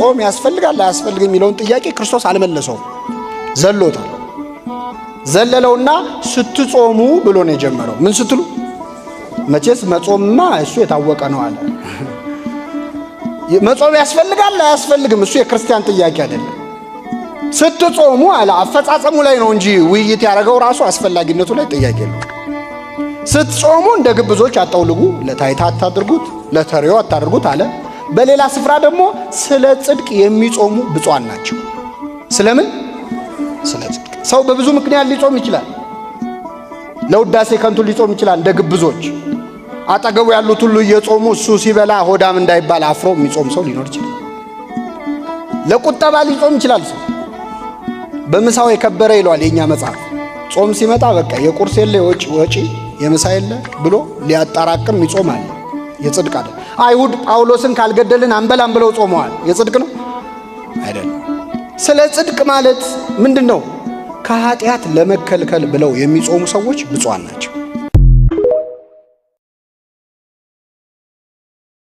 ጾም ያስፈልጋል አያስፈልግም የሚለውን ጥያቄ ክርስቶስ አልመለሰውም፣ ዘሎታል። ዘለለውና ስትጾሙ ብሎ ነው የጀመረው። ምን ስትሉ? መቼስ መጾምማ እሱ የታወቀ ነው አለ። መጾም ያስፈልጋል አያስፈልግም እሱ የክርስቲያን ጥያቄ አይደለም። ስትጾሙ አለ። አፈጻጸሙ ላይ ነው እንጂ ውይይት ያደረገው ራሱ አስፈላጊነቱ ላይ ጥያቄ ነው። ስትጾሙ እንደ ግብዞች አጠውልጉ፣ ለታይታ አታድርጉት፣ ለተሪዮ አታድርጉት አለ። በሌላ ስፍራ ደግሞ ስለ ጽድቅ የሚጾሙ ብፁዓን ናቸው። ስለምን? ስለ ጽድቅ። ሰው በብዙ ምክንያት ሊጾም ይችላል። ለውዳሴ ከንቱ ሊጾም ይችላል እንደ ግብዞች። አጠገቡ ያሉት ሁሉ እየጾሙ እሱ ሲበላ ሆዳም እንዳይባል አፍሮ የሚጾም ሰው ሊኖር ይችላል። ለቁጠባ ሊጾም ይችላል ሰው። በምሳው የከበረ ይሏል የኛ መጽሐፍ። ጾም ሲመጣ በቃ የቁርስ የለ ወጪ የምሳ የለ ብሎ ሊያጣራቅም ይጾማል። የጽድቅ አይደል? አይሁድ ጳውሎስን ካልገደልን አንበላም ብለው ጾመዋል። የጽድቅ ነው አይደለም? ስለ ጽድቅ ማለት ምንድነው? ከኃጢአት ለመከልከል ብለው የሚጾሙ ሰዎች ብፁዓን ናቸው።